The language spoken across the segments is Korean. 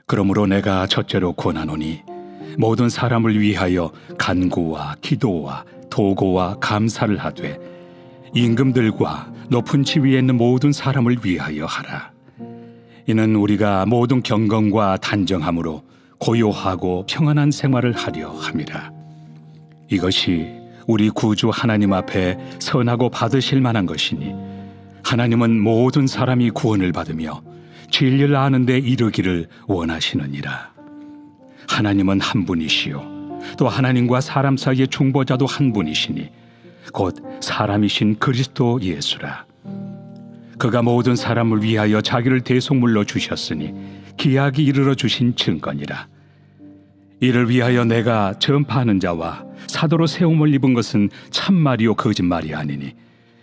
그러므로 내가 첫째로 권하노니 모든 사람을 위하여 간구와 기도와 도고와 감사를 하되 임금들과 높은 지위에 있는 모든 사람을 위하여 하라. 이는 우리가 모든 경건과 단정함으로 고요하고 평안한 생활을 하려 함이라. 이것이 우리 구주 하나님 앞에 선하고 받으실 만한 것이니 하나님은 모든 사람이 구원을 받으며 진리를 아는 데 이르기를 원하시느니라. 하나님은 한 분이시요 또 하나님과 사람 사이의 중보자도 한 분이시니 곧 사람이신 그리스도 예수라. 그가 모든 사람을 위하여 자기를 대속물로 주셨으니 기약이 이르러 주신 증거니라. 이를 위하여 내가 전파하는 자와 사도로 세움을 입은 것은 참말이요 거짓말이 아니니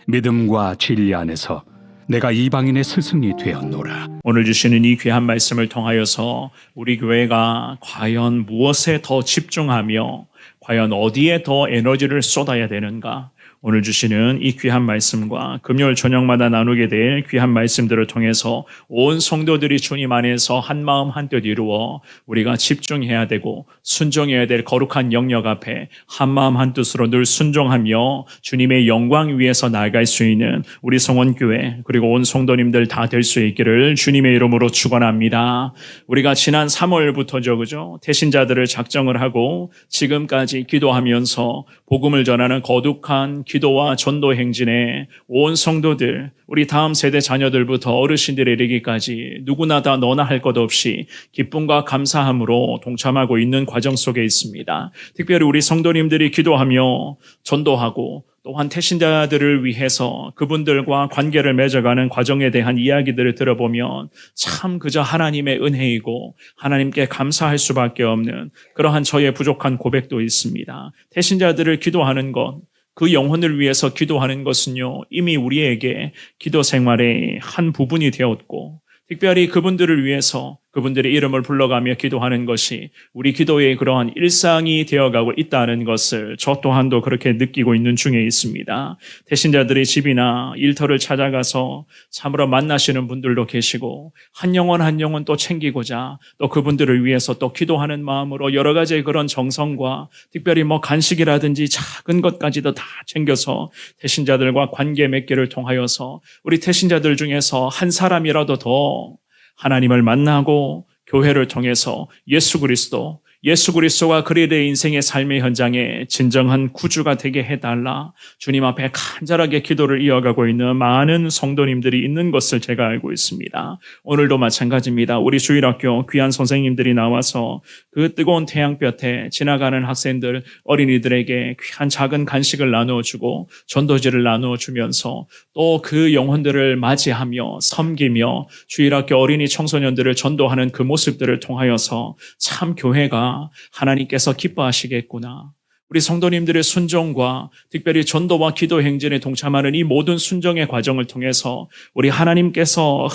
믿음과 진리 안에서 내가 이방인의 스승이 되었노라. 오늘 주시는 이 귀한 말씀을 통하여서 우리 교회가 과연 무엇에 더 집중하며 과연 어디에 더 에너지를 쏟아야 되는가, 오늘 주시는 이 귀한 말씀과 금요일 저녁마다 나누게 될 귀한 말씀들을 통해서 온 성도들이 주님 안에서 한 마음 한뜻 이루어 우리가 집중해야 되고 순종해야 될 거룩한 영역 앞에 한 마음 한뜻으로 늘 순종하며 주님의 영광 위에서 나아갈 수 있는 우리 성원교회 그리고 온 성도님들 다 될 수 있기를 주님의 이름으로 축원합니다. 우리가 지난 3월부터죠, 그죠? 태신자들을 작정을 하고 지금까지 기도하면서 복음을 전하는 거룩한 기도와 전도 행진에 온 성도들, 우리 다음 세대 자녀들부터 어르신들에 이르기까지 누구나 다 너나 할 것 없이 기쁨과 감사함으로 동참하고 있는 과정 속에 있습니다. 특별히 우리 성도님들이 기도하며 전도하고 또한 태신자들을 위해서 그분들과 관계를 맺어가는 과정에 대한 이야기들을 들어보면 참 그저 하나님의 은혜이고 하나님께 감사할 수밖에 없는 그러한 저의 부족한 고백도 있습니다. 태신자들을 기도하는 것, 그 영혼을 위해서 기도하는 것은요, 이미 우리에게 기도 생활의 한 부분이 되었고, 특별히 그분들을 위해서 그분들의 이름을 불러가며 기도하는 것이 우리 기도의 그러한 일상이 되어가고 있다는 것을 저 또한도 그렇게 느끼고 있는 중에 있습니다. 태신자들의 집이나 일터를 찾아가서 참으로 만나시는 분들도 계시고 한 영혼 한 영혼 또 챙기고자 또 그분들을 위해서 또 기도하는 마음으로 여러 가지의 그런 정성과 특별히 간식이라든지 작은 것까지도 다 챙겨서 태신자들과 관계 맺기를 통하여서 우리 태신자들 중에서 한 사람이라도 더 하나님을 만나고 교회를 통해서 예수 그리스도가 그리스도의 인생의 삶의 현장에 진정한 구주가 되게 해달라 주님 앞에 간절하게 기도를 이어가고 있는 많은 성도님들이 있는 것을 제가 알고 있습니다. 오늘도 마찬가지입니다. 우리 주일학교 귀한 선생님들이 나와서 그 뜨거운 태양볕에 지나가는 학생들, 어린이들에게 귀한 작은 간식을 나누어주고 전도지를 나누어주면서 또 그 영혼들을 맞이하며 섬기며 주일학교 어린이 청소년들을 전도하는 그 모습들을 통하여서 참 교회가 하나님께서 기뻐하시겠구나. 우리 성도님들의 순종과 특별히 전도와 기도 행진에 동참하는 이 모든 순종의 과정을 통해서 우리 하나님께서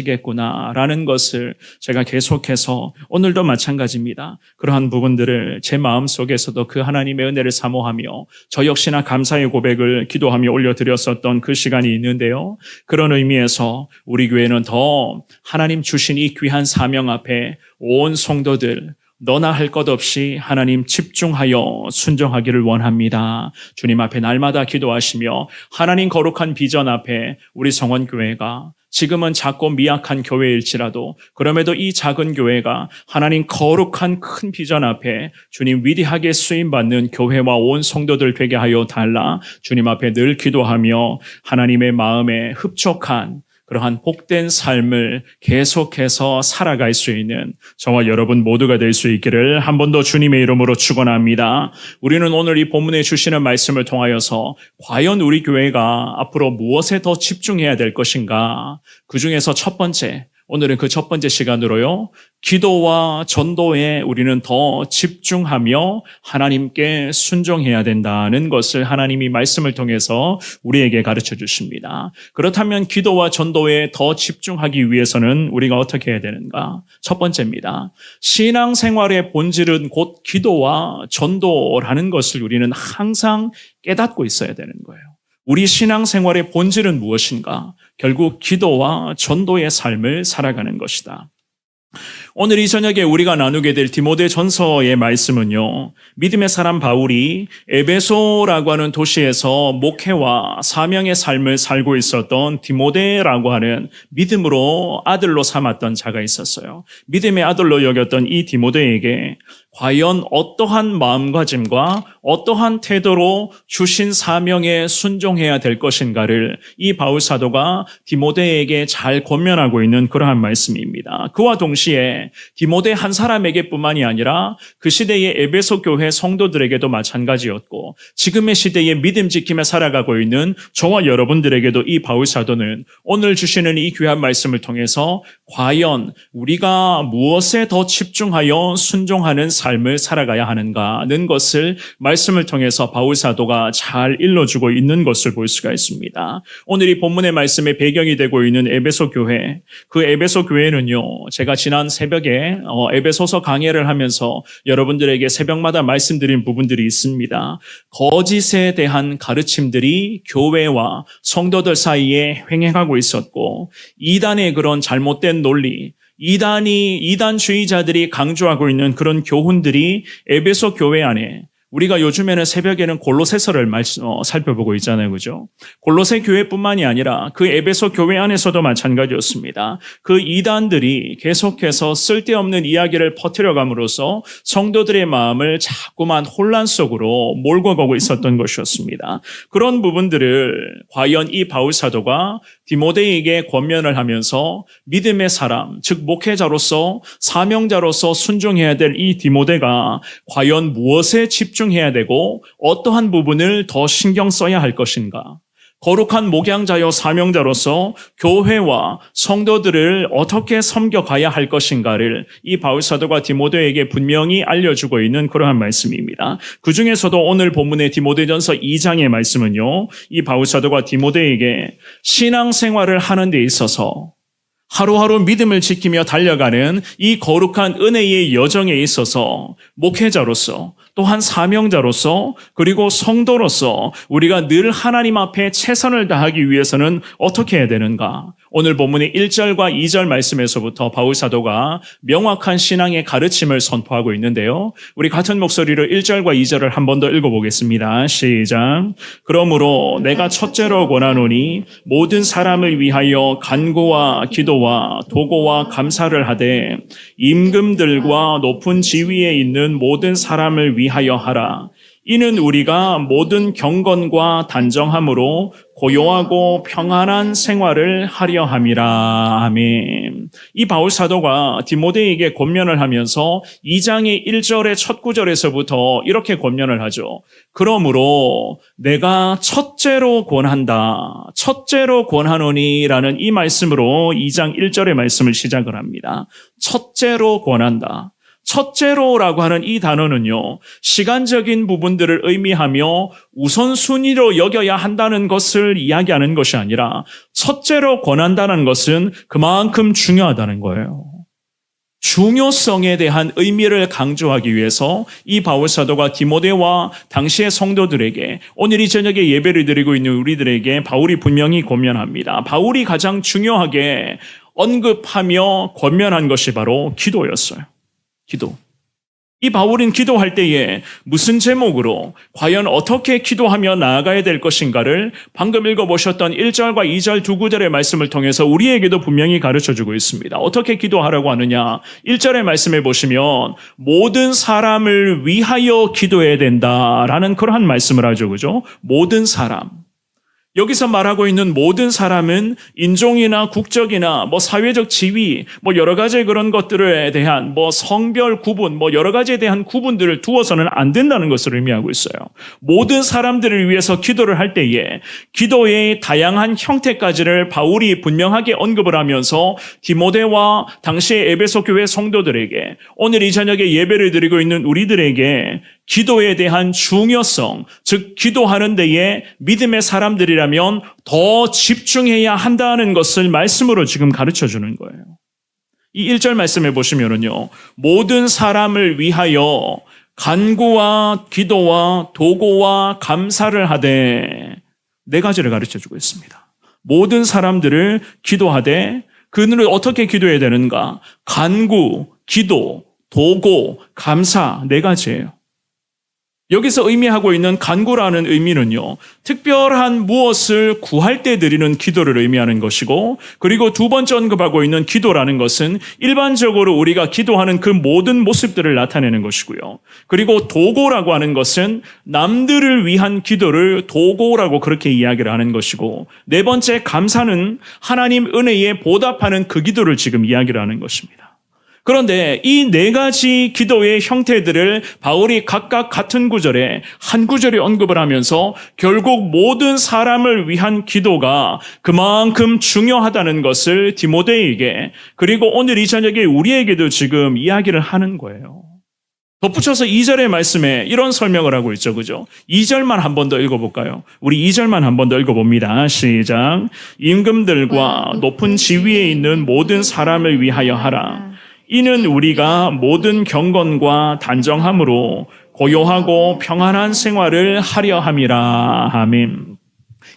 흐뭇해하시겠구나라는 것을 제가 계속해서 오늘도 마찬가지입니다. 그러한 부분들을 제 마음속에서도 그 하나님의 은혜를 사모하며 저 역시나 감사의 고백을 기도하며 올려드렸었던 그 시간이 있는데요. 그런 의미에서 우리 교회는 더 하나님 주신 이 귀한 사명 앞에 온 성도들 너나 할 것 없이 하나님 집중하여 순종하기를 원합니다. 주님 앞에 날마다 기도하시며 하나님 거룩한 비전 앞에 우리 성원교회가 지금은 작고 미약한 교회일지라도 그럼에도 이 작은 교회가 하나님 거룩한 큰 비전 앞에 주님 위대하게 쓰임받는 교회와 온 성도들 되게 하여 달라 주님 앞에 늘 기도하며 하나님의 마음에 흡족한 그러한 복된 삶을 계속해서 살아갈 수 있는 저와 여러분 모두가 될 수 있기를 한 번 더 주님의 이름으로 축원합니다. 우리는 오늘 이 본문에 주시는 말씀을 통하여서 과연 우리 교회가 앞으로 무엇에 더 집중해야 될 것인가? 그 중에서 첫 번째, 오늘은 그 첫 번째 시간으로요, 기도와 전도에 우리는 더 집중하며 하나님께 순종해야 된다는 것을 하나님이 말씀을 통해서 우리에게 가르쳐 주십니다. 그렇다면 기도와 전도에 더 집중하기 위해서는 우리가 어떻게 해야 되는가? 첫 번째입니다. 신앙생활의 본질은 곧 기도와 전도라는 것을 우리는 항상 깨닫고 있어야 되는 거예요. 우리 신앙생활의 본질은 무엇인가? 결국 기도와 전도의 삶을 살아가는 것이다. 오늘 이 저녁에 우리가 나누게 될 디모데전서의 말씀은요, 믿음의 사람 바울이 에베소라고 하는 도시에서 목회와 사명의 삶을 살고 있었던 디모데라고 하는 믿음으로 아들로 삼았던 자가 있었어요. 믿음의 아들로 여겼던 이 디모데에게 과연 어떠한 마음가짐과 어떠한 태도로 주신 사명에 순종해야 될 것인가를 이 바울 사도가 디모데에게 잘 권면하고 있는 그러한 말씀입니다. 그와 동시에 디모데 한 사람에게뿐만이 아니라 그 시대의 에베소 교회 성도들에게도 마찬가지였고 지금의 시대에 믿음 지키며 살아가고 있는 저와 여러분들에게도 이 바울 사도는 오늘 주시는 이 귀한 말씀을 통해서 과연 우리가 무엇에 더 집중하여 순종하는 삶을 살아가야 하는가는 것을 말씀을 통해서 바울 사도가 잘 일러주고 있는 것을 볼 수가 있습니다. 오늘 이 본문의 말씀의 배경이 되고 있는 에베소 교회, 그 에베소 교회는요, 제가 지난 새벽에 에베소서 강해를 하면서 여러분들에게 새벽마다 말씀드린 부분들이 있습니다. 거짓에 대한 가르침들이 교회와 성도들 사이에 횡행하고 있었고 이단의 그런 잘못된 논리, 이단주의자들이 강조하고 있는 그런 교훈들이 에베소 교회 안에 우리가 요즘에는 새벽에는 골로새서를 살펴보고 있잖아요. 그죠? 골로새 교회뿐만이 아니라 그 에베소 교회 안에서도 마찬가지였습니다. 그 이단들이 계속해서 쓸데없는 이야기를 퍼뜨려감으로써 성도들의 마음을 자꾸만 혼란 속으로 몰고 가고 있었던 것이었습니다. 그런 부분들을 과연 이 바울 사도가 디모데에게 권면을 하면서 믿음의 사람, 즉 목회자로서 사명자로서 순종해야 될 이 디모데가 과연 무엇에 집중해야 되고 어떠한 부분을 더 신경 써야 할 것인가? 거룩한 목양자요 사명자로서 교회와 성도들을 어떻게 섬겨가야 할 것인가를 이 바울 사도가 디모데에게 분명히 알려주고 있는 그러한 말씀입니다. 그 중에서도 오늘 본문의 디모데전서 2장의 말씀은요, 이 바울 사도가 디모데에게 신앙생활을 하는 데 있어서 하루하루 믿음을 지키며 달려가는 이 거룩한 은혜의 여정에 있어서 목회자로서 또한 사명자로서 그리고 성도로서 우리가 늘 하나님 앞에 최선을 다하기 위해서는 어떻게 해야 되는가? 오늘 본문의 1절과 2절 말씀에서부터 바울 사도가 명확한 신앙의 가르침을 선포하고 있는데요. 우리 같은 목소리로 1절과 2절을 한 번 더 읽어보겠습니다. 시작. 그러므로 내가 첫째로 권하노니 모든 사람을 위하여 간구와 기도와 도고와 감사를 하되 임금들과 높은 지위에 있는 모든 사람을 위하여 하라. 이는 우리가 모든 경건과 단정함으로 고요하고 평안한 생활을 하려 함이라. 아멘. 이 바울 사도가 디모데에게 권면을 하면서 2장의 1절의 첫 구절에서부터 이렇게 권면을 하죠. 그러므로 내가 첫째로 권한다. 첫째로 권하노니라는 이 말씀으로 2장 1절의 말씀을 시작을 합니다. 첫째로 권한다. 첫째로라고 하는 이 단어는요, 시간적인 부분들을 의미하며 우선순위로 여겨야 한다는 것을 이야기하는 것이 아니라 첫째로 권한다는 것은 그만큼 중요하다는 거예요. 중요성에 대한 의미를 강조하기 위해서 이 바울 사도가 디모데와 당시의 성도들에게 오늘 이 저녁에 예배를 드리고 있는 우리들에게 바울이 분명히 권면합니다. 바울이 가장 중요하게 언급하며 권면한 것이 바로 기도였어요. 기도. 이 바울은 기도할 때에 무슨 제목으로 과연 어떻게 기도하며 나아가야 될 것인가를 방금 읽어보셨던 1절과 2절 두 구절의 말씀을 통해서 우리에게도 분명히 가르쳐주고 있습니다. 어떻게 기도하라고 하느냐? 1절의 말씀에 보시면 모든 사람을 위하여 기도해야 된다라는 그러한 말씀을 하죠. 그죠? 모든 사람. 여기서 말하고 있는 모든 사람은 인종이나 국적이나 사회적 지위, 여러 가지 그런 것들에 대한 성별 구분, 여러 가지에 대한 구분들을 두어서는 안 된다는 것을 의미하고 있어요. 모든 사람들을 위해서 기도를 할 때에 기도의 다양한 형태까지를 바울이 분명하게 언급을 하면서 디모데와 당시의 에베소 교회 성도들에게 오늘 이 저녁에 예배를 드리고 있는 우리들에게 기도에 대한 중요성, 즉 기도하는 데에 믿음의 사람들이라면 더 집중해야 한다는 것을 말씀으로 지금 가르쳐주는 거예요. 이 1절 말씀에 보시면은요, 모든 사람을 위하여 간구와 기도와 도고와 감사를 하되 네 가지를 가르쳐주고 있습니다. 모든 사람들을 기도하되 그들을 어떻게 기도해야 되는가? 간구, 기도, 도고, 감사 네 가지예요. 여기서 의미하고 있는 간구라는 의미는요, 특별한 무엇을 구할 때 드리는 기도를 의미하는 것이고, 그리고 두 번째 언급하고 있는 기도라는 것은 일반적으로 우리가 기도하는 그 모든 모습들을 나타내는 것이고요. 그리고 도고라고 하는 것은 남들을 위한 기도를 도고라고 그렇게 이야기를 하는 것이고, 네 번째 감사는 하나님 은혜에 보답하는 그 기도를 지금 이야기를 하는 것입니다. 그런데 이 네 가지 기도의 형태들을 바울이 각각 같은 구절에 한 구절에 언급을 하면서 결국 모든 사람을 위한 기도가 그만큼 중요하다는 것을 디모데에게 그리고 오늘 이 저녁에 우리에게도 지금 이야기를 하는 거예요. 덧붙여서 2절의 말씀에 이런 설명을 하고 있죠. 그죠? 2절만 한 번 더 읽어볼까요? 우리 2절만 한 번 더 읽어봅니다. 시작. 임금들과 높은 지위에 있는 모든 사람을 위하여 하라. 이는 우리가 모든 경건과 단정함으로 고요하고 평안한 생활을 하려 함이라. 아멘.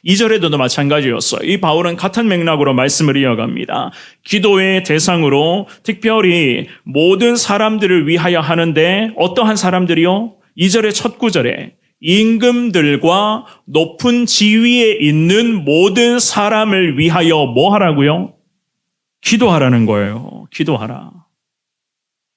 2절에도 마찬가지였어요. 이 바울은 같은 맥락으로 말씀을 이어갑니다. 기도의 대상으로 특별히 모든 사람들을 위하여 하는데 어떠한 사람들이요? 2절의 첫 구절에 임금들과 높은 지위에 있는 모든 사람을 위하여 뭐 하라고요? 기도하라는 거예요. 기도하라.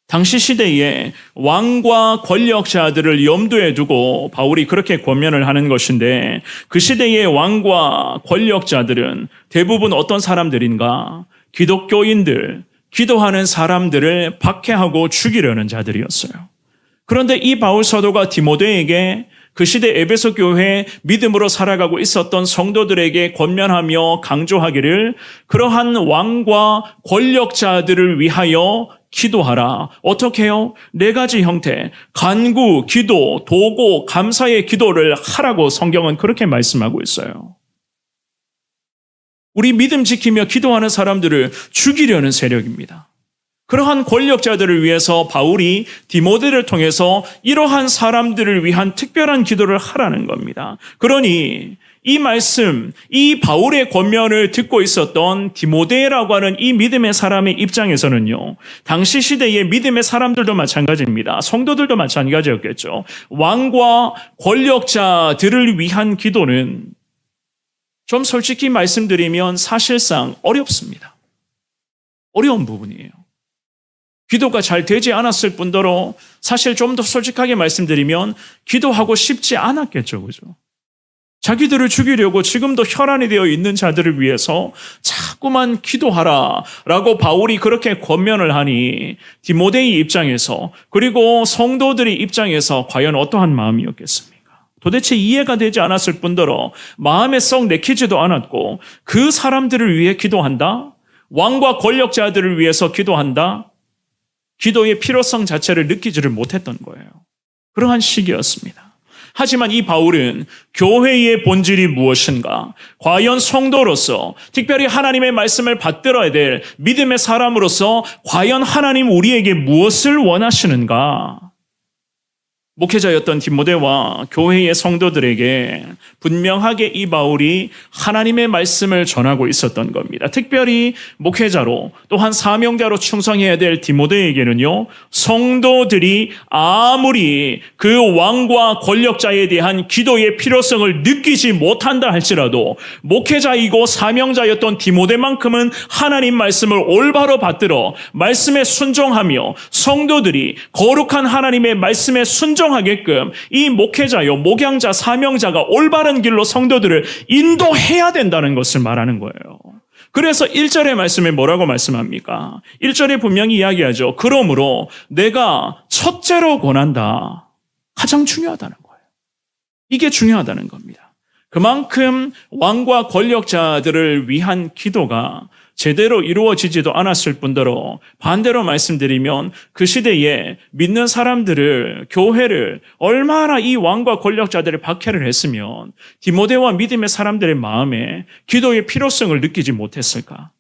당시 시대에 왕과 권력자들을 염두에 두고 바울이 그렇게 권면을 하는 것인데 그 시대의 왕과 권력자들은 대부분 어떤 사람들인가? 기독교인들, 기도하는 사람들을 박해하고 죽이려는 자들이었어요. 그런데 이 바울 사도가 디모데에게 그 시대 에베소 교회 믿음으로 살아가고 있었던 성도들에게 권면하며 강조하기를 그러한 왕과 권력자들을 위하여 기도하라. 어떻게 해요? 네 가지 형태, 간구, 기도, 도고, 감사의 기도를 하라고 성경은 그렇게 말씀하고 있어요. 우리 믿음 지키며 기도하는 사람들을 죽이려는 세력입니다. 그러한 권력자들을 위해서 바울이 디모데를 통해서 이러한 사람들을 위한 특별한 기도를 하라는 겁니다. 그러니 이 말씀, 이 바울의 권면을 듣고 있었던 디모데라고 하는 이 믿음의 사람의 입장에서는요, 당시 시대의 믿음의 사람들도 마찬가지입니다. 성도들도 마찬가지였겠죠. 왕과 권력자들을 위한 기도는 좀 솔직히 말씀드리면 사실상 어렵습니다. 어려운 부분이에요. 기도가 잘 되지 않았을 뿐더러 사실 좀 더 솔직하게 말씀드리면 기도하고 싶지 않았겠죠. 그죠? 자기들을 죽이려고 지금도 혈안이 되어 있는 자들을 위해서 자꾸만 기도하라 라고 바울이 그렇게 권면을 하니 디모데의 입장에서 그리고 성도들의 입장에서 과연 어떠한 마음이었겠습니까? 도대체 이해가 되지 않았을 뿐더러 마음에 썩 내키지도 않았고 그 사람들을 위해 기도한다? 왕과 권력자들을 위해서 기도한다? 기도의 필요성 자체를 느끼지를 못했던 거예요. 그러한 시기였습니다. 하지만 이 바울은 교회의 본질이 무엇인가? 과연 성도로서 특별히 하나님의 말씀을 받들어야 될 믿음의 사람으로서 과연 하나님 우리에게 무엇을 원하시는가? 목회자였던 디모데와 교회의 성도들에게 분명하게 이 바울이 하나님의 말씀을 전하고 있었던 겁니다. 특별히 목회자로 또한 사명자로 충성해야 될 디모데에게는요, 성도들이 아무리 그 왕과 권력자에 대한 기도의 필요성을 느끼지 못한다 할지라도 목회자이고 사명자였던 디모데만큼은 하나님 말씀을 올바로 받들어 말씀에 순종하며 성도들이 거룩한 하나님의 말씀에 순종하게끔 이 목회자요, 목양자, 사명자가 올바른 길로 성도들을 인도해야 된다는 것을 말하는 거예요. 그래서 1절의 말씀에 뭐라고 말씀합니까? 1절에 분명히 이야기하죠. 그러므로 내가 첫째로 권한다. 가장 중요하다는 거예요. 이게 중요하다는 겁니다. 그만큼 왕과 권력자들을 위한 기도가 제대로 이루어지지도 않았을 뿐더러 반대로 말씀드리면 그 시대에 믿는 사람들을, 교회를 얼마나 이 왕과 권력자들을 박해를 했으면 디모데와 믿음의 사람들의 마음에 기도의 필요성을 느끼지 못했을까?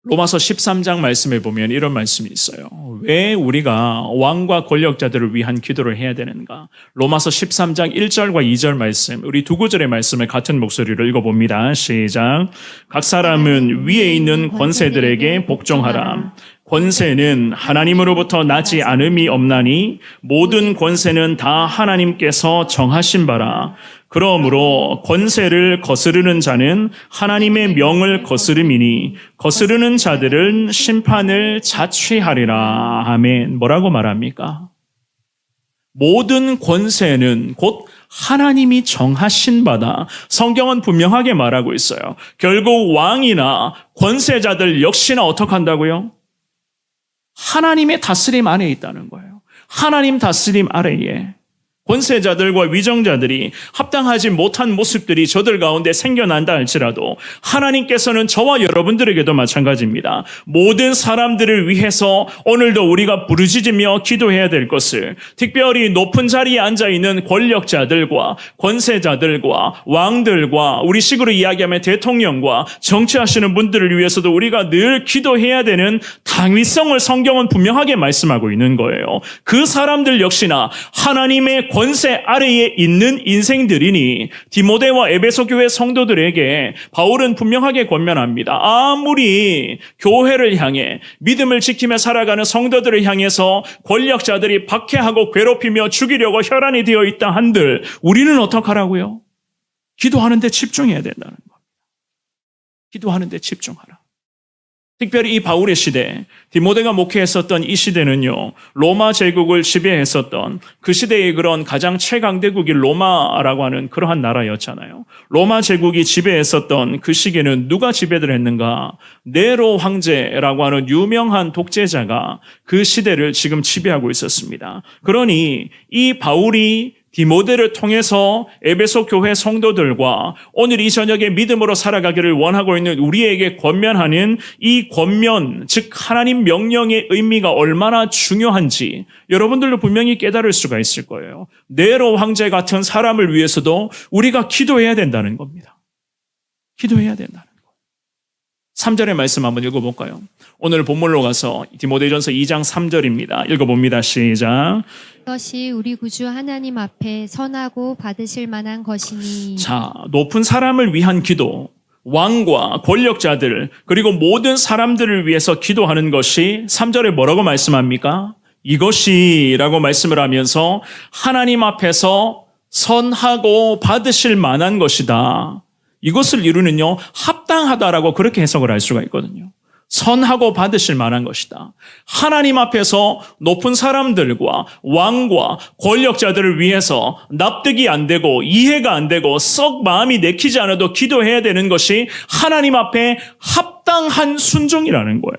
로마서 13장 말씀에 보면 이런 말씀이 있어요. 왜 우리가 왕과 권력자들을 위한 기도를 해야 되는가? 로마서 13장 1절과 2절 말씀, 우리 두 구절의 말씀을 같은 목소리로 읽어봅니다. 시작. 각 사람은 위에 있는 권세들에게 복종하라. 권세는 하나님으로부터 나지 않음이 없나니 모든 권세는 다 하나님께서 정하신 바라. 그러므로 권세를 거스르는 자는 하나님의 명을 거스름이니 거스르는 자들은 심판을 자취하리라. 아멘. 뭐라고 말합니까? 모든 권세는 곧 하나님이 정하신 바다. 성경은 분명하게 말하고 있어요. 결국 왕이나 권세자들 역시나 어떻게 한다고요? 하나님의 다스림 안에 있다는 거예요. 하나님 다스림 아래에 권세자들과 위정자들이 합당하지 못한 모습들이 저들 가운데 생겨난다 할지라도 하나님께서는 저와 여러분들에게도 마찬가지입니다. 모든 사람들을 위해서 오늘도 우리가 부르짖으며 기도해야 될 것을, 특별히 높은 자리에 앉아있는 권력자들과 권세자들과 왕들과 우리 식으로 이야기하면 대통령과 정치하시는 분들을 위해서도 우리가 늘 기도해야 되는 당위성을 성경은 분명하게 말씀하고 있는 거예요. 그 사람들 역시나 하나님의 권세 아래에 있는 인생들이니 디모데와 에베소 교회 성도들에게 바울은 분명하게 권면합니다. 아무리 교회를 향해 믿음을 지키며 살아가는 성도들을 향해서 권력자들이 박해하고 괴롭히며 죽이려고 혈안이 되어 있다 한들 우리는 어떡하라고요? 기도하는 데 집중해야 된다는 겁니다. 기도하는 데 집중하라. 특별히 이 바울의 시대, 디모데가 목회했었던 이 시대는요, 로마 제국을 지배했었던 그 시대의 그런 가장 최강대국이 로마라고 하는 그러한 나라였잖아요. 로마 제국이 지배했었던 그 시기에는 누가 지배를 했는가? 네로 황제라고 하는 유명한 독재자가 그 시대를 지금 지배하고 있었습니다. 그러니 이 바울이 디모데를 통해서 에베소 교회 성도들과 오늘 이 저녁에 믿음으로 살아가기를 원하고 있는 우리에게 권면하는 이 권면, 즉 하나님 명령의 의미가 얼마나 중요한지 여러분들도 분명히 깨달을 수가 있을 거예요. 네로 황제 같은 사람을 위해서도 우리가 기도해야 된다는 겁니다. 기도해야 된다는 거예요. 3절의 말씀 한번 읽어볼까요? 오늘 본문으로 가서 디모데전서 2장 3절입니다. 읽어봅니다. 시작. 이것이 우리 구주 하나님 앞에 선하고 받으실 만한 것이니. 자, 높은 사람을 위한 기도, 왕과 권력자들 그리고 모든 사람들을 위해서 기도하는 것이 3절에 뭐라고 말씀합니까? 이것이라고 말씀을 하면서 하나님 앞에서 선하고 받으실 만한 것이다. 이것을 이루는요, 합당하다라고 그렇게 해석을 할 수가 있거든요. 선하고 받으실 만한 것이다. 하나님 앞에서 높은 사람들과 왕과 권력자들을 위해서 납득이 안 되고 이해가 안 되고 썩 마음이 내키지 않아도 기도해야 되는 것이 하나님 앞에 합당한 순종이라는 거예요.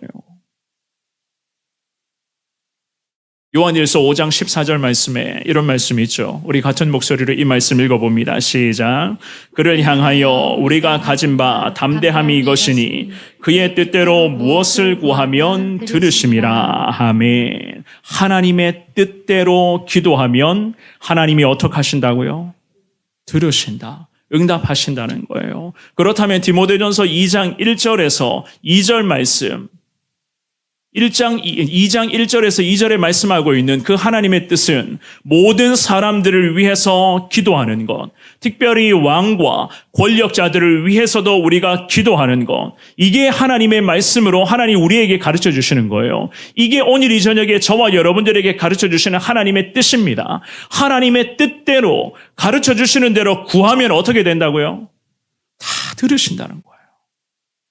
요한일서 5장 14절 말씀에 이런 말씀이 있죠. 우리 같은 목소리로 이 말씀 읽어봅니다. 시작. 그를 향하여 우리가 가진 바 담대함이 이것이니 그의 뜻대로 무엇을 구하면 들으심이라. 아멘. 하나님의 뜻대로 기도하면 하나님이 어떻게 하신다고요? 들으신다. 응답하신다는 거예요. 그렇다면 디모데전서 2장 1절에서 2절 말씀 2장 1절에서 2절에 말씀하고 있는 그 하나님의 뜻은 모든 사람들을 위해서 기도하는 것, 특별히 왕과 권력자들을 위해서도 우리가 기도하는 것, 이게 하나님의 말씀으로 하나님 우리에게 가르쳐 주시는 거예요. 이게 오늘 이 저녁에 저와 여러분들에게 가르쳐 주시는 하나님의 뜻입니다. 하나님의 뜻대로 가르쳐 주시는 대로 구하면 어떻게 된다고요? 다 들으신다는 거예요.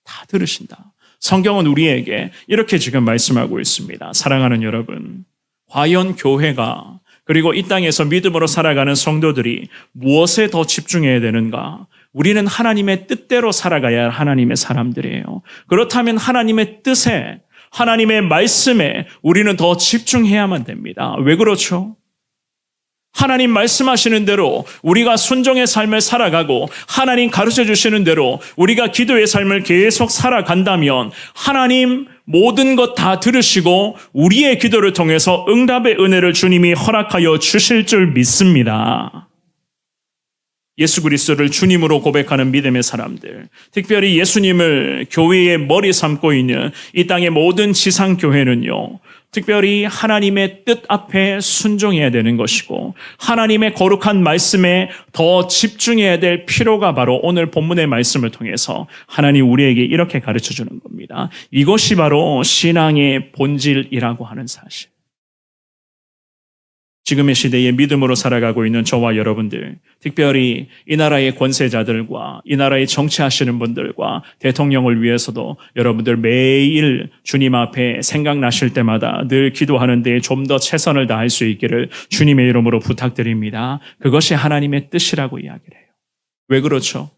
다 들으신다. 성경은 우리에게 이렇게 지금 말씀하고 있습니다. 사랑하는 여러분, 과연 교회가 그리고 이 땅에서 믿음으로 살아가는 성도들이 무엇에 더 집중해야 되는가? 우리는 하나님의 뜻대로 살아가야 할 하나님의 사람들이에요. 그렇다면 하나님의 뜻에, 하나님의 말씀에 우리는 더 집중해야만 됩니다. 왜 그렇죠? 하나님 말씀하시는 대로 우리가 순종의 삶을 살아가고 하나님 가르쳐 주시는 대로 우리가 기도의 삶을 계속 살아간다면 하나님 모든 것 다 들으시고 우리의 기도를 통해서 응답의 은혜를 주님이 허락하여 주실 줄 믿습니다. 예수 그리스도를 주님으로 고백하는 믿음의 사람들, 특별히 예수님을 교회의 머리 삼고 있는 이 땅의 모든 지상 교회는요, 특별히 하나님의 뜻 앞에 순종해야 되는 것이고 하나님의 거룩한 말씀에 더 집중해야 될 필요가 바로 오늘 본문의 말씀을 통해서 하나님 우리에게 이렇게 가르쳐주는 겁니다. 이것이 바로 신앙의 본질이라고 하는 사실. 지금의 시대에 믿음으로 살아가고 있는 저와 여러분들, 특별히 이 나라의 권세자들과 이 나라의 정치하시는 분들과 대통령을 위해서도 여러분들 매일 주님 앞에 생각나실 때마다 늘 기도하는 데 좀 더 최선을 다할 수 있기를 주님의 이름으로 부탁드립니다. 그것이 하나님의 뜻이라고 이야기를 해요. 왜 그렇죠?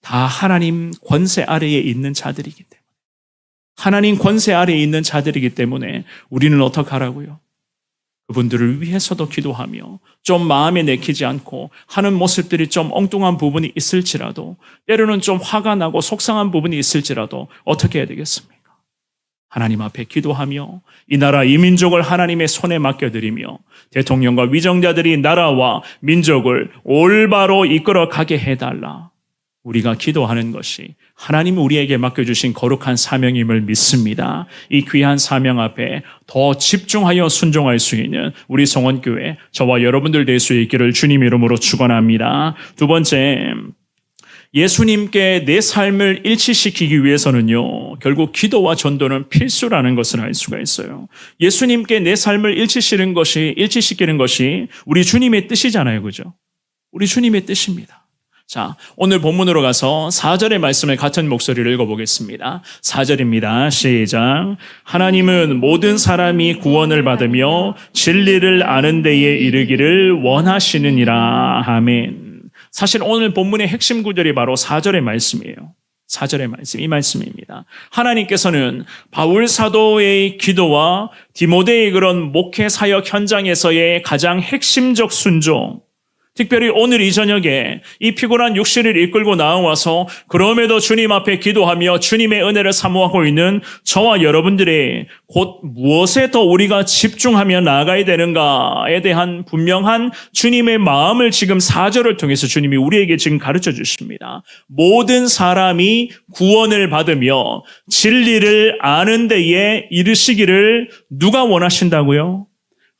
다 하나님 권세 아래에 있는 자들이기 때문에. 하나님 권세 아래에 있는 자들이기 때문에 우리는 어떻게 하라고요? 그분들을 위해서도 기도하며 좀 마음에 내키지 않고 하는 모습들이 좀 엉뚱한 부분이 있을지라도 때로는 좀 화가 나고 속상한 부분이 있을지라도 어떻게 해야 되겠습니까? 하나님 앞에 기도하며 이 나라 이 민족을 하나님의 손에 맡겨드리며 대통령과 위정자들이 나라와 민족을 올바로 이끌어가게 해달라. 우리가 기도하는 것이 하나님 우리에게 맡겨주신 거룩한 사명임을 믿습니다. 이 귀한 사명 앞에 더 집중하여 순종할 수 있는 우리 성원교회 저와 여러분들 될 수 있기를 주님 이름으로 축원합니다. 두 번째, 예수님께 내 삶을 일치시키기 위해서는요, 결국 기도와 전도는 필수라는 것을 알 수가 있어요. 예수님께 내 삶을 일치시키는 것이 우리 주님의 뜻이잖아요. 그죠? 우리 주님의 뜻입니다. 자, 오늘 본문으로 가서 4절의 말씀을 같은 목소리를 읽어보겠습니다. 4절입니다. 시작. 하나님은 모든 사람이 구원을 받으며 진리를 아는 데에 이르기를 원하시느니라. 아멘. 사실 오늘 본문의 핵심 구절이 바로 4절의 말씀이에요. 4절의 말씀, 이 말씀입니다. 하나님께서는 바울 사도의 기도와 디모데의 그런 목회 사역 현장에서의 가장 핵심적 순종, 특별히 오늘 이 저녁에 이 피곤한 육신을 이끌고 나와서 그럼에도 주님 앞에 기도하며 주님의 은혜를 사모하고 있는 저와 여러분들의 곧 무엇에 더 우리가 집중하며 나아가야 되는가에 대한 분명한 주님의 마음을 지금 4절을 통해서 주님이 우리에게 지금 가르쳐 주십니다. 모든 사람이 구원을 받으며 진리를 아는 데에 이르시기를 누가 원하신다고요?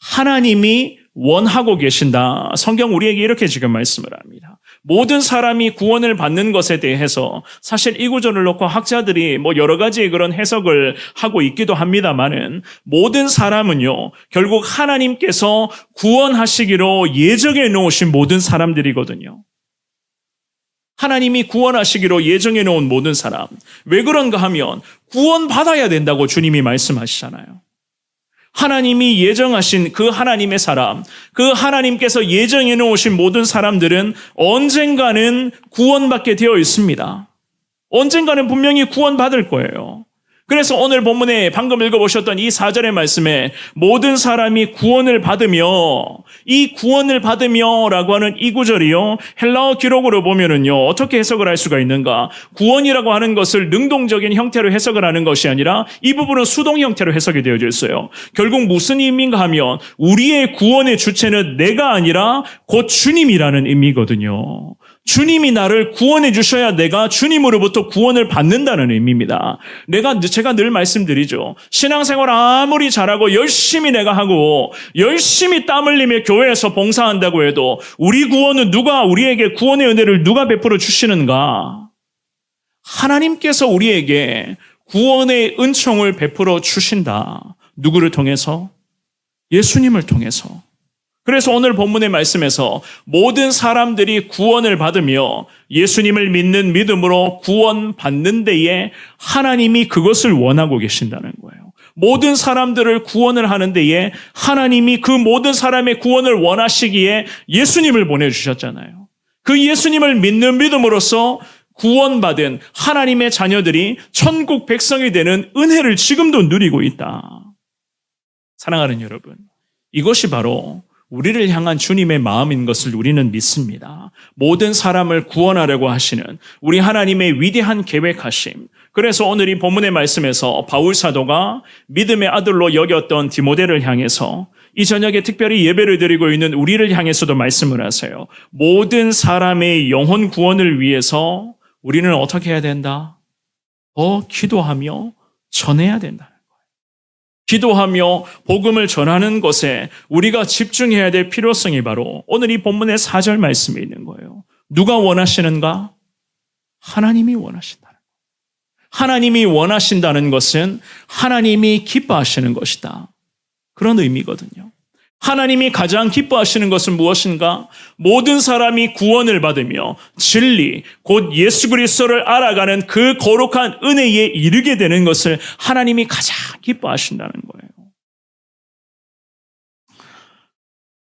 하나님이 원하고 계신다. 성경 우리에게 이렇게 지금 말씀을 합니다. 모든 사람이 구원을 받는 것에 대해서 사실 이 구절을 놓고 학자들이 여러 가지의 그런 해석을 하고 있기도 합니다만은 모든 사람은요, 결국 하나님께서 구원하시기로 예정해 놓으신 모든 사람들이거든요. 하나님이 구원하시기로 예정해 놓은 모든 사람. 왜 그런가 하면 구원받아야 된다고 주님이 말씀하시잖아요. 하나님이 예정하신 그 하나님의 사람, 그 하나님께서 예정해 놓으신 모든 사람들은 언젠가는 구원받게 되어 있습니다. 언젠가는 분명히 구원받을 거예요. 그래서 오늘 본문에 방금 읽어보셨던 이 4절의 말씀에 모든 사람이 구원을 받으며, 이 구원을 받으며라고 하는 이 구절이요, 헬라어 기록으로 보면은요, 어떻게 해석을 할 수가 있는가? 구원이라고 하는 것을 능동적인 형태로 해석을 하는 것이 아니라 이 부분은 수동 형태로 해석이 되어져 있어요. 결국 무슨 의미인가 하면 우리의 구원의 주체는 내가 아니라 곧 주님이라는 의미거든요. 주님이 나를 구원해 주셔야 내가 주님으로부터 구원을 받는다는 의미입니다. 제가 늘 말씀드리죠. 신앙생활 아무리 잘하고 열심히 내가 하고 열심히 땀 흘리며 교회에서 봉사한다고 해도 우리 구원은 우리에게 구원의 은혜를 누가 베풀어 주시는가? 하나님께서 우리에게 구원의 은총을 베풀어 주신다. 누구를 통해서? 예수님을 통해서. 그래서 오늘 본문의 말씀에서 모든 사람들이 구원을 받으며 예수님을 믿는 믿음으로 구원받는 데에 하나님이 그것을 원하고 계신다는 거예요. 모든 사람들을 구원을 하는 데에 하나님이 그 모든 사람의 구원을 원하시기에 예수님을 보내주셨잖아요. 그 예수님을 믿는 믿음으로써 구원받은 하나님의 자녀들이 천국 백성이 되는 은혜를 지금도 누리고 있다. 사랑하는 여러분, 이것이 바로 우리를 향한 주님의 마음인 것을 우리는 믿습니다. 모든 사람을 구원하려고 하시는 우리 하나님의 위대한 계획하심. 그래서 오늘 이 본문의 말씀에서 바울 사도가 믿음의 아들로 여겼던 디모데를 향해서 이 저녁에 특별히 예배를 드리고 있는 우리를 향해서도 말씀을 하세요. 모든 사람의 영혼 구원을 위해서 우리는 어떻게 해야 된다? 더 기도하며 전해야 된다는 거예요. 기도하며 복음을 전하는 것에 우리가 집중해야 될 필요성이 바로 오늘 이 본문의 4절 말씀에 있는 거예요. 누가 원하시는가? 하나님이 원하신다는 거예요. 하나님이 원하신다는 것은 하나님이 기뻐하시는 것이다. 그런 의미거든요. 하나님이 가장 기뻐하시는 것은 무엇인가? 모든 사람이 구원을 받으며 진리, 곧 예수 그리스도를 알아가는 그 거룩한 은혜에 이르게 되는 것을 하나님이 가장 기뻐하신다는 거예요.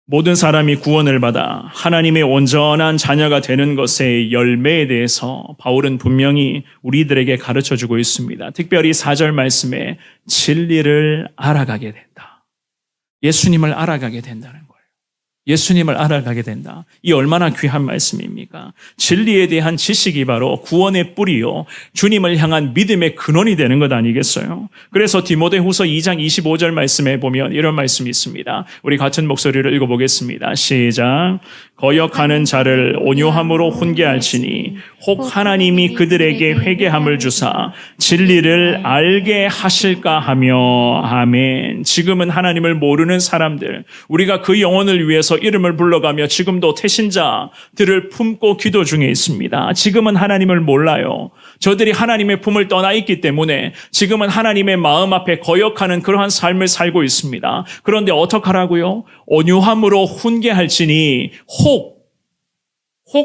모든 사람이 구원을 받아 하나님의 온전한 자녀가 되는 것의 열매에 대해서 바울은 분명히 우리들에게 가르쳐주고 있습니다. 특별히 4절 말씀에 진리를 알아가게 된다. 예수님을 알아가게 된다는 거예요. 예수님을 알아가게 된다. 이 얼마나 귀한 말씀입니까? 진리에 대한 지식이 바로 구원의 뿌리요, 주님을 향한 믿음의 근원이 되는 것 아니겠어요? 그래서 디모데후서 2장 25절 말씀에 보면 이런 말씀이 있습니다. 우리 같은 목소리를 읽어보겠습니다. 시작. 거역하는 자를 온유함으로 훈계할지니 혹 하나님이 그들에게 회개함을 주사 진리를 알게 하실까 하며. 아멘. 지금은 하나님을 모르는 사람들, 우리가 그 영혼을 위해서 이름을 불러가며 지금도 태신자들을 품고 기도 중에 있습니다. 지금은 하나님을 몰라요. 저들이 하나님의 품을 떠나 있기 때문에 지금은 하나님의 마음 앞에 거역하는 그러한 삶을 살고 있습니다. 그런데 어떡하라고요? 온유함으로 훈계할지니 혹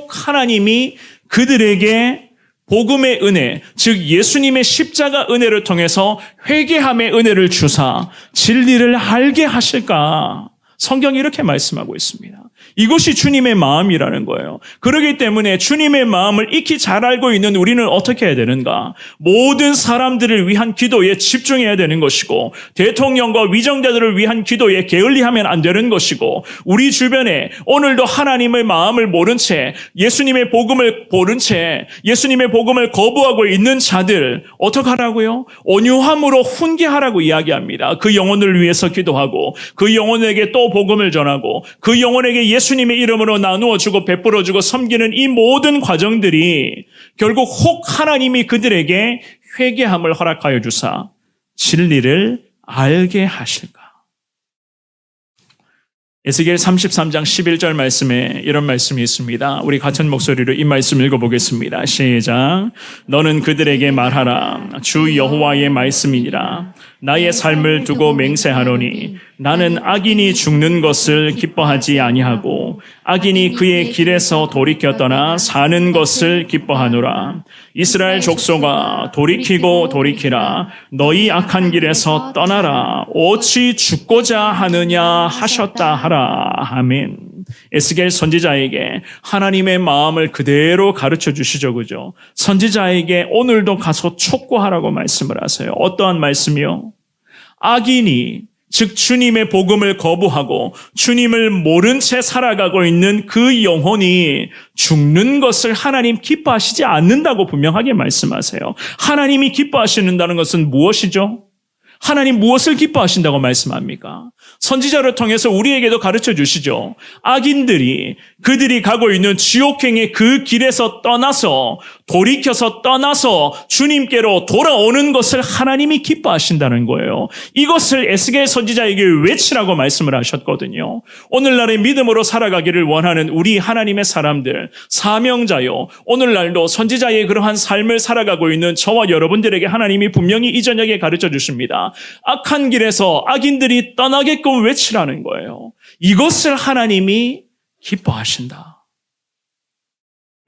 하나님이 그들에게 복음의 은혜, 즉 예수님의 십자가 은혜를 통해서 회개함의 은혜를 주사 진리를 알게 하실까? 성경이 이렇게 말씀하고 있습니다. 이것이 주님의 마음이라는 거예요. 그렇기 때문에 주님의 마음을 익히 잘 알고 있는 우리는 어떻게 해야 되는가? 모든 사람들을 위한 기도에 집중해야 되는 것이고, 대통령과 위정자들을 위한 기도에 게을리하면 안 되는 것이고, 우리 주변에 오늘도 하나님의 마음을 모른 채, 예수님의 복음을 모른 채, 예수님의 복음을 거부하고 있는 자들 어떡하라고요? 온유함으로 훈계하라고 이야기합니다. 그 영혼을 위해서 기도하고, 그 영혼에게 또 복음을 전하고, 그 영혼에게 예수님의 이름으로 나누어주고 베풀어주고 섬기는 이 모든 과정들이 결국 혹 하나님이 그들에게 회개함을 허락하여 주사 진리를 알게 하실까? 에스겔 33장 11절 말씀에 이런 말씀이 있습니다. 우리 같은 목소리로 이 말씀 읽어보겠습니다. 시작. 너는 그들에게 말하라. 주 여호와의 말씀이니라. 나의 삶을 두고 맹세하노니 나는 악인이 죽는 것을 기뻐하지 아니하고 악인이 그의 길에서 돌이켜 떠나 사는 것을 기뻐하노라. 이스라엘 족속아 돌이키고 돌이키라. 너희 악한 길에서 떠나라. 어찌 죽고자 하느냐 하셨다 하라. 아멘. 에스겔 선지자에게 하나님의 마음을 그대로 가르쳐 주시죠. 그죠? 선지자에게 오늘도 가서 촉구하라고 말씀을 하세요. 어떠한 말씀이요? 악인이, 즉 주님의 복음을 거부하고 주님을 모른 채 살아가고 있는 그 영혼이 죽는 것을 하나님 기뻐하시지 않는다고 분명하게 말씀하세요. 하나님이 기뻐하시는다는 것은 무엇이죠? 하나님 무엇을 기뻐하신다고 말씀합니까? 선지자를 통해서 우리에게도 가르쳐 주시죠. 악인들이 그들이 가고 있는 지옥행의 그 길에서 떠나서 돌이켜서 떠나서 주님께로 돌아오는 것을 하나님이 기뻐하신다는 거예요. 이것을 에스겔 선지자에게 외치라고 말씀을 하셨거든요. 오늘날의 믿음으로 살아가기를 원하는 우리 하나님의 사람들, 사명자요. 오늘날도 선지자의 그러한 삶을 살아가고 있는 저와 여러분들에게 하나님이 분명히 이 저녁에 가르쳐 주십니다. 악한 길에서 악인들이 떠나게끔 외치라는 거예요. 이것을 하나님이 기뻐하신다.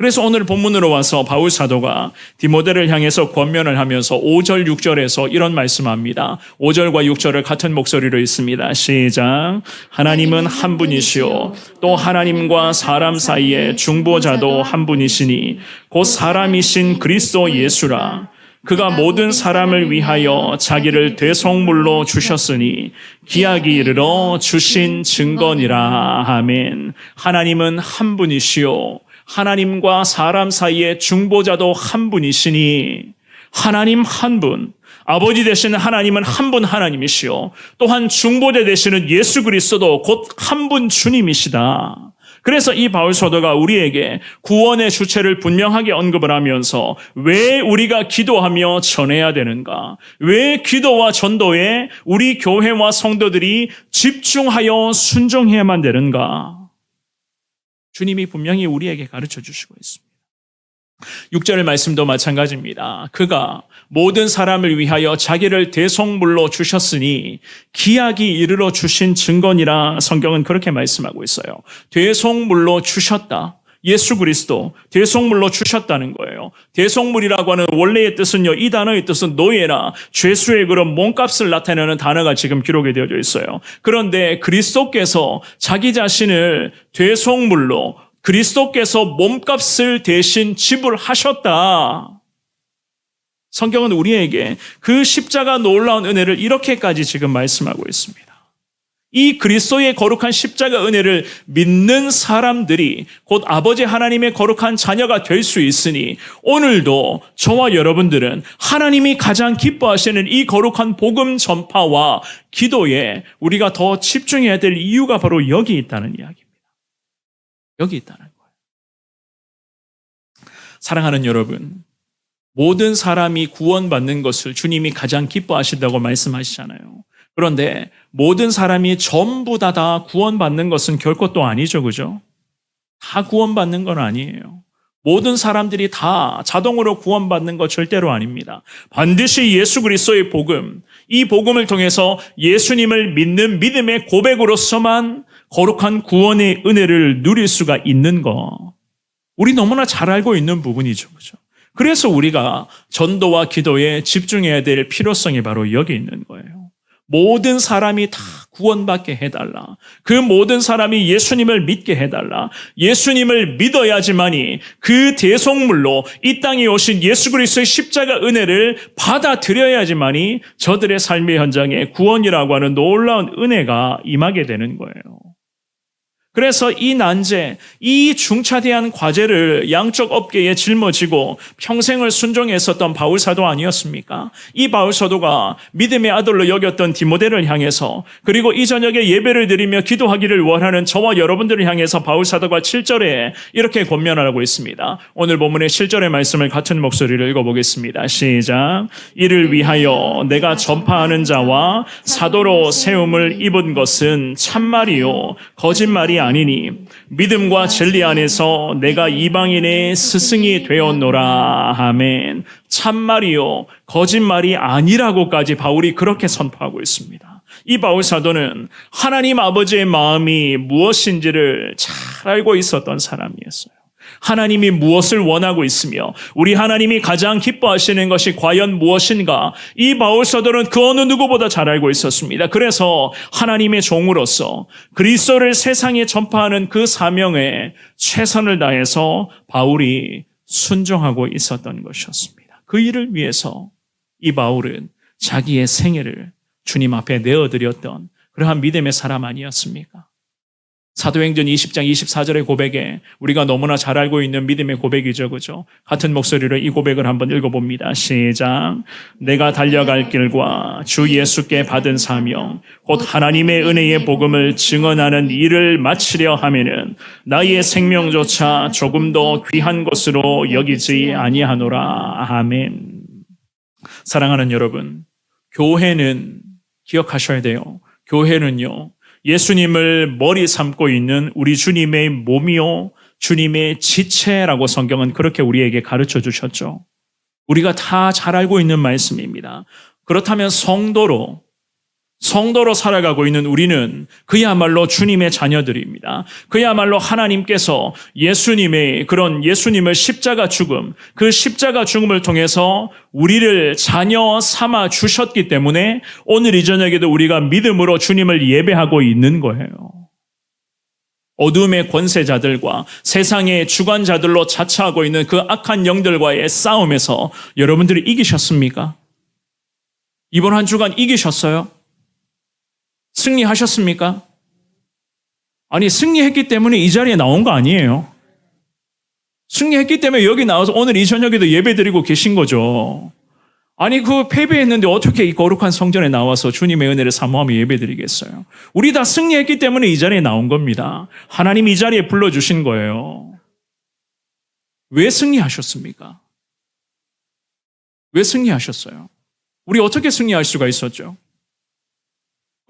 그래서 오늘 본문으로 와서 바울 사도가 디모데를 향해서 권면을 하면서 5절 6절에서 이런 말씀합니다. 5절과 6절을 같은 목소리로 읽습니다. 시작. 하나님은 한 분이시요 또 하나님과 사람 사이에 중보자도 한 분이시니 곧 사람이신 그리스도 예수라. 그가 모든 사람을 위하여 자기를 대속물로 주셨으니 기약이 이르러 주신 증거니라. 아멘. 하나님은 한 분이시요 하나님과 사람 사이의 중보자도 한 분이시니 하나님 한 분, 아버지 되시는 하나님은 한 분 하나님이시요. 또한 중보자 되시는 예수 그리스도도 곧 한 분 주님이시다. 그래서 이 바울 사도가 우리에게 구원의 주체를 분명하게 언급을 하면서 왜 우리가 기도하며 전해야 되는가? 왜 기도와 전도에 우리 교회와 성도들이 집중하여 순종해야만 되는가? 주님이 분명히 우리에게 가르쳐 주시고 있습니다. 6절 말씀도 마찬가지입니다. 그가 모든 사람을 위하여 자기를 대속물로 주셨으니 기약이 이르러 주신 증거니라 성경은 그렇게 말씀하고 있어요. 대속물로 주셨다. 예수 그리스도 대속물로 주셨다는 거예요. 대속물이라고 하는 원래의 뜻은요, 이 단어의 뜻은 노예나 죄수의 그런 몸값을 나타내는 단어가 지금 기록이 되어져 있어요. 그런데 그리스도께서 자기 자신을 대속물로 그리스도께서 몸값을 대신 지불하셨다. 성경은 우리에게 그 십자가 놀라운 은혜를 이렇게까지 지금 말씀하고 있습니다. 이 그리스도의 거룩한 십자가 은혜를 믿는 사람들이 곧 아버지 하나님의 거룩한 자녀가 될 수 있으니 오늘도 저와 여러분들은 하나님이 가장 기뻐하시는 이 거룩한 복음 전파와 기도에 우리가 더 집중해야 될 이유가 바로 여기 있다는 이야기입니다. 여기 있다는 거예요. 사랑하는 여러분, 모든 사람이 구원받는 것을 주님이 가장 기뻐하신다고 말씀하시잖아요. 그런데 모든 사람이 전부 다 구원받는 것은 결코 또 아니죠. 그죠? 다 구원받는 건 아니에요. 모든 사람들이 다 자동으로 구원받는 것 절대로 아닙니다. 반드시 예수 그리스도의 복음, 이 복음을 통해서 예수님을 믿는 믿음의 고백으로서만 거룩한 구원의 은혜를 누릴 수가 있는 거. 우리 너무나 잘 알고 있는 부분이죠. 그죠? 그래서 우리가 전도와 기도에 집중해야 될 필요성이 바로 여기 있는 거예요. 모든 사람이 다 구원받게 해달라. 그 모든 사람이 예수님을 믿게 해달라. 예수님을 믿어야지만이 그 대속물로 이 땅에 오신 예수 그리스도의 십자가 은혜를 받아들여야지만이 저들의 삶의 현장에 구원이라고 하는 놀라운 은혜가 임하게 되는 거예요. 그래서 이 난제, 이 중차대한 과제를 양쪽 어깨에 짊어지고 평생을 순종했었던 바울사도 아니었습니까? 이 바울사도가 믿음의 아들로 여겼던 디모데를 향해서 그리고 이 저녁에 예배를 드리며 기도하기를 원하는 저와 여러분들을 향해서 바울사도가 7절에 이렇게 권면하고 있습니다. 오늘 본문의 7절의 말씀을 같은 목소리를 읽어보겠습니다. 시작. 이를 위하여 내가 전파하는 자와 사도로 세움을 입은 것은 참말이요 거짓말이 아니니 믿음과 진리 안에서 내가 이방인의 스승이 되었노라. 아멘. 참말이요 거짓말이 아니라고까지 바울이 그렇게 선포하고 있습니다. 이 바울 사도는 하나님 아버지의 마음이 무엇인지를 잘 알고 있었던 사람이었어요. 하나님이 무엇을 원하고 있으며 우리 하나님이 가장 기뻐하시는 것이 과연 무엇인가, 이 바울 사도는 그 어느 누구보다 잘 알고 있었습니다. 그래서 하나님의 종으로서 그리스도를 세상에 전파하는 그 사명에 최선을 다해서 바울이 순종하고 있었던 것이었습니다. 그 일을 위해서 이 바울은 자기의 생애를 주님 앞에 내어드렸던 그러한 믿음의 사람 아니었습니까? 사도행전 20장 24절의 고백에 우리가 너무나 잘 알고 있는 믿음의 고백이죠. 그죠? 같은 목소리로 이 고백을 한번 읽어봅니다. 시작. 내가 달려갈 길과 주 예수께 받은 사명 곧 하나님의 은혜의 복음을 증언하는 일을 마치려 하면은 나의 생명조차 조금 더 귀한 것으로 여기지 아니하노라. 아멘. 사랑하는 여러분, 교회는 기억하셔야 돼요. 교회는요, 예수님을 머리 삼고 있는 우리 주님의 몸이요 주님의 지체라고 성경은 그렇게 우리에게 가르쳐 주셨죠. 우리가 다 잘 알고 있는 말씀입니다. 그렇다면 성도로 살아가고 있는 우리는 그야말로 주님의 자녀들입니다. 그야말로 하나님께서 예수님을 십자가 죽음, 그 십자가 죽음을 통해서 우리를 자녀 삼아 주셨기 때문에 오늘 이 저녁에도 우리가 믿음으로 주님을 예배하고 있는 거예요. 어둠의 권세자들과 세상의 주관자들로 자처하고 있는 그 악한 영들과의 싸움에서 여러분들이 이기셨습니까? 이번 한 주간 이기셨어요? 승리하셨습니까? 아니, 승리했기 때문에 이 자리에 나온 거 아니에요. 승리했기 때문에 여기 나와서 오늘 이 저녁에도 예배드리고 계신 거죠. 아니 그 패배했는데 어떻게 이 거룩한 성전에 나와서 주님의 은혜를 사모하며 예배드리겠어요? 우리 다 승리했기 때문에 이 자리에 나온 겁니다. 하나님이 이 자리에 불러주신 거예요. 왜 승리하셨습니까? 왜 승리하셨어요? 우리 어떻게 승리할 수가 있었죠?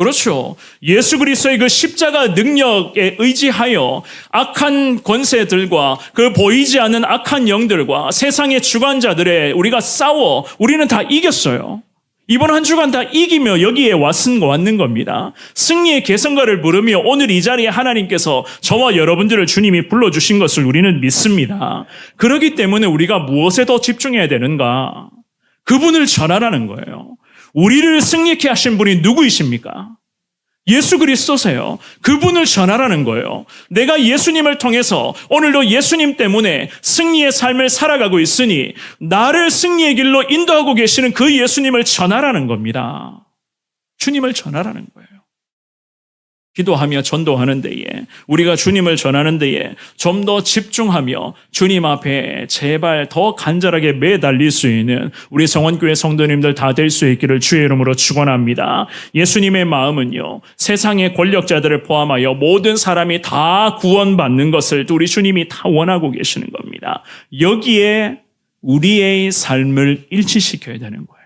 그렇죠. 예수 그리스도의 그 십자가 능력에 의지하여 악한 권세들과 그 보이지 않는 악한 영들과 세상의 주관자들에 우리가 싸워 우리는 다 이겼어요. 이번 한 주간 다 이기며 여기에 왔는 겁니다. 승리의 계승가를 부르며 오늘 이 자리에 하나님께서 저와 여러분들을 주님이 불러주신 것을 우리는 믿습니다. 그렇기 때문에 우리가 무엇에 더 집중해야 되는가? 그분을 전하라는 거예요. 우리를 승리케 하신 분이 누구이십니까? 예수 그리스도세요. 그분을 전하라는 거예요. 내가 예수님을 통해서 오늘도 예수님 때문에 승리의 삶을 살아가고 있으니 나를 승리의 길로 인도하고 계시는 그 예수님을 전하라는 겁니다. 주님을 전하라는 거예요. 기도하며 전도하는 데에 우리가 주님을 전하는 데에 좀 더 집중하며 주님 앞에 제발 더 간절하게 매달릴 수 있는 우리 성원교회 성도님들 다 될 수 있기를 주의 이름으로 축원합니다. 예수님의 마음은요, 세상의 권력자들을 포함하여 모든 사람이 다 구원받는 것을 우리 주님이 다 원하고 계시는 겁니다. 여기에 우리의 삶을 일치시켜야 되는 거예요.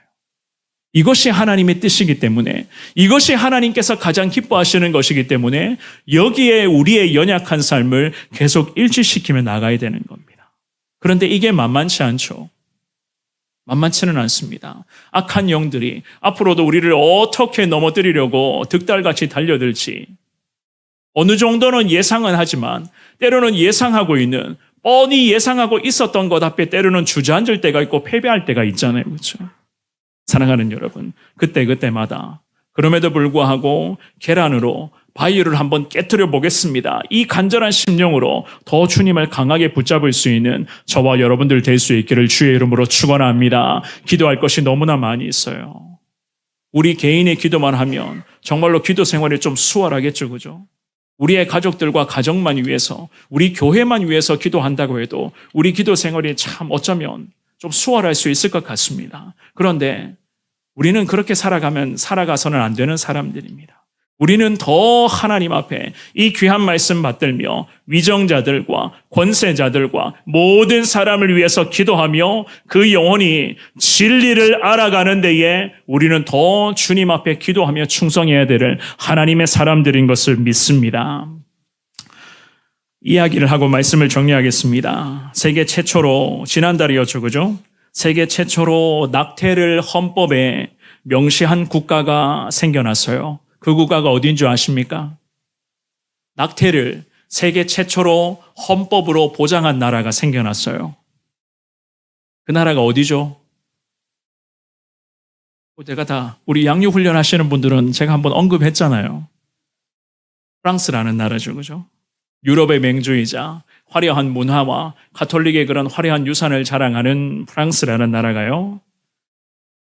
이것이 하나님의 뜻이기 때문에, 이것이 하나님께서 가장 기뻐하시는 것이기 때문에 여기에 우리의 연약한 삶을 계속 일치시키며 나가야 되는 겁니다. 그런데 이게 만만치 않죠. 만만치는 않습니다. 악한 영들이 앞으로도 우리를 어떻게 넘어뜨리려고 득달같이 달려들지 어느 정도는 예상은 하지만 때로는 예상하고 있는, 뻔히 예상하고 있었던 것 앞에 때로는 주저앉을 때가 있고 패배할 때가 있잖아요. 그렇죠? 사랑하는 여러분, 그때마다 그럼에도 불구하고 계란으로 바위를 한번 깨트려 보겠습니다. 이 간절한 심령으로 더 주님을 강하게 붙잡을 수 있는 저와 여러분들 될 수 있기를 주의 이름으로 축원합니다. 기도할 것이 너무나 많이 있어요. 우리 개인의 기도만 하면 정말로 기도 생활이 좀 수월하겠죠, 그죠? 우리의 가족들과 가정만 위해서, 우리 교회만 위해서 기도한다고 해도 우리 기도 생활이 참 어쩌면 좀 수월할 수 있을 것 같습니다. 그런데 우리는 그렇게 살아가서는 안 되는 사람들입니다. 우리는 더 하나님 앞에 이 귀한 말씀 받들며 위정자들과 권세자들과 모든 사람을 위해서 기도하며 그 영혼이 진리를 알아가는 데에 우리는 더 주님 앞에 기도하며 충성해야 될 하나님의 사람들인 것을 믿습니다. 이야기를 하고 말씀을 정리하겠습니다. 세계 최초로, 지난달이었죠, 그죠? 세계 최초로 낙태를 헌법에 명시한 국가가 생겨났어요. 그 국가가 어딘 줄 아십니까? 낙태를 세계 최초로 헌법으로 보장한 나라가 생겨났어요. 그 나라가 어디죠? 제가 다 우리 양육훈련 하시는 분들은 제가 한번 언급했잖아요. 프랑스라는 나라죠, 그죠? 유럽의 맹주이자 화려한 문화와 가톨릭의 그런 화려한 유산을 자랑하는 프랑스라는 나라가요.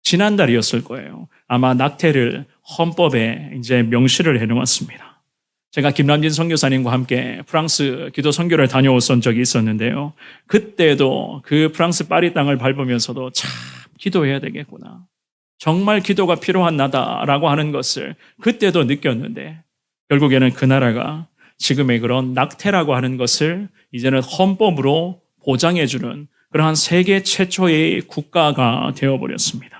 지난달이었을 거예요. 아마 낙태를 헌법에 이제 명시를 해놓았습니다. 제가 김남진 선교사님과 함께 프랑스 기도 선교를 다녀왔던 적이 있었는데요. 그때도 그 프랑스 파리 땅을 밟으면서도 참 기도해야 되겠구나. 정말 기도가 필요한 나다라고 하는 것을 그때도 느꼈는데 결국에는 그 나라가 지금의 그런 낙태라고 하는 것을 이제는 헌법으로 보장해주는 그러한 세계 최초의 국가가 되어버렸습니다.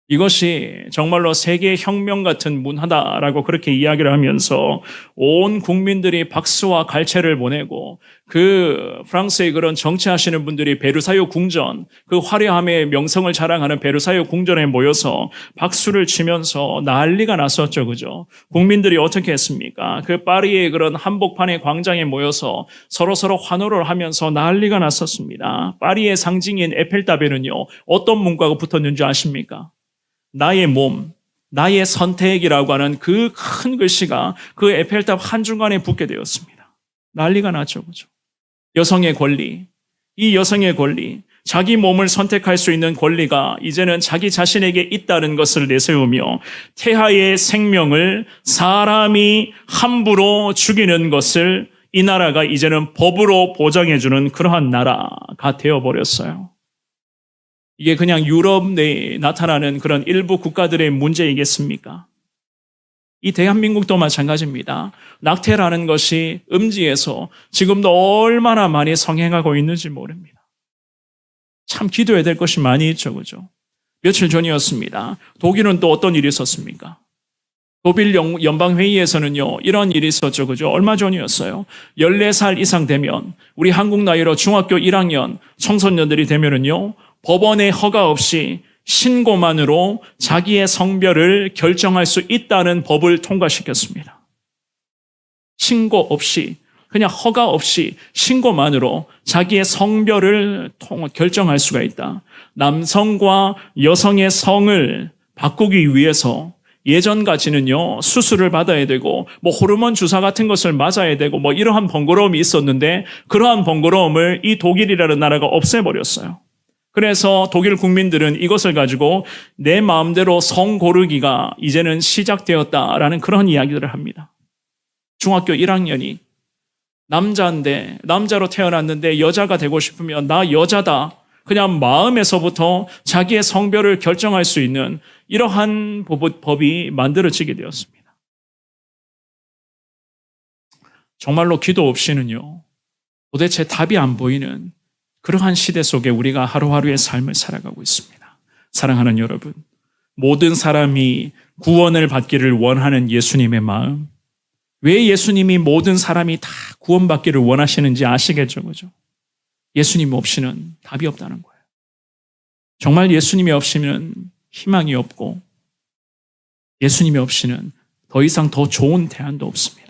이것이 정말로 세계 혁명 같은 문화다라고 그렇게 이야기를 하면서 온 국민들이 박수와 갈채를 보내고 그 프랑스의 그런 정치하시는 분들이 베르사유 궁전, 그 화려함의 명성을 자랑하는 베르사유 궁전에 모여서 박수를 치면서 난리가 났었죠, 그죠? 국민들이 어떻게 했습니까? 그 파리의 그런 한복판의 광장에 모여서 서로 환호를 하면서 난리가 났었습니다. 파리의 상징인 에펠탑에는요, 어떤 문구가 붙었는지 아십니까? 나의 몸, 나의 선택이라고 하는 그 큰 글씨가 그 에펠탑 한중간에 붙게 되었습니다. 난리가 났죠, 그죠? 여성의 권리, 이 여성의 권리, 자기 몸을 선택할 수 있는 권리가 이제는 자기 자신에게 있다는 것을 내세우며 태아의 생명을 사람이 함부로 죽이는 것을 이 나라가 이제는 법으로 보장해주는 그러한 나라가 되어버렸어요. 이게 그냥 유럽 내에 나타나는 그런 일부 국가들의 문제이겠습니까? 이 대한민국도 마찬가지입니다. 낙태라는 것이 음지에서 지금도 얼마나 많이 성행하고 있는지 모릅니다. 참 기도해야 될 것이 많이 있죠, 그죠? 며칠 전이었습니다. 독일은 또 어떤 일이 있었습니까? 독일 연방회의에서는요, 이런 일이 있었죠, 그죠? 얼마 전이었어요. 14살 이상 되면, 우리 한국 나이로 중학교 1학년 청소년들이 되면은요, 법원의 허가 없이 신고만으로 자기의 성별을 결정할 수 있다는 법을 통과시켰습니다. 신고 없이, 그냥 허가 없이 신고만으로 자기의 성별을 결정할 수가 있다. 남성과 여성의 성을 바꾸기 위해서 예전까지는요, 수술을 받아야 되고, 호르몬 주사 같은 것을 맞아야 되고, 이러한 번거로움이 있었는데, 그러한 번거로움을 이 독일이라는 나라가 없애버렸어요. 그래서 독일 국민들은 이것을 가지고 내 마음대로 성 고르기가 이제는 시작되었다라는 그런 이야기들을 합니다. 중학교 1학년이 남자인데, 남자로 태어났는데 여자가 되고 싶으면 나 여자다. 그냥 마음에서부터 자기의 성별을 결정할 수 있는 이러한 법이 만들어지게 되었습니다. 정말로 기도 없이는요, 도대체 답이 안 보이는 그러한 시대 속에 우리가 하루하루의 삶을 살아가고 있습니다. 사랑하는 여러분, 모든 사람이 구원을 받기를 원하는 예수님의 마음, 왜 예수님이 모든 사람이 다 구원받기를 원하시는지 아시겠죠, 그죠? 예수님 없이는 답이 없다는 거예요. 정말 예수님이 없이는 희망이 없고, 예수님이 없이는 더 이상 더 좋은 대안도 없습니다.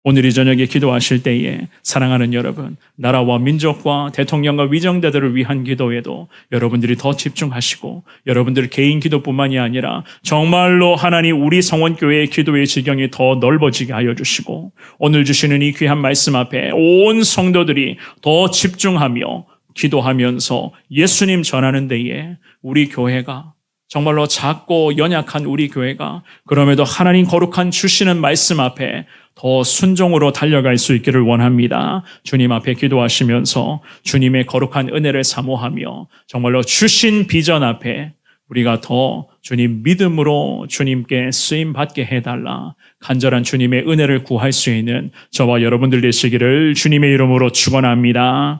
오늘 이 저녁에 기도하실 때에 사랑하는 여러분, 나라와 민족과 대통령과 위정자들을 위한 기도에도 여러분들이 더 집중하시고, 여러분들 개인 기도뿐만이 아니라 정말로 하나님 우리 성원교회의 기도의 지경이 더 넓어지게 하여 주시고, 오늘 주시는 이 귀한 말씀 앞에 온 성도들이 더 집중하며 기도하면서 예수님 전하는 데에 우리 교회가 정말로 작고 연약한 우리 교회가 그럼에도 하나님 거룩한 주시는 말씀 앞에 더 순종으로 달려갈 수 있기를 원합니다. 주님 앞에 기도하시면서 주님의 거룩한 은혜를 사모하며 정말로 주신 비전 앞에 우리가 더 주님 믿음으로 주님께 쓰임 받게 해달라, 간절한 주님의 은혜를 구할 수 있는 저와 여러분들 되시기를 주님의 이름으로 축원합니다.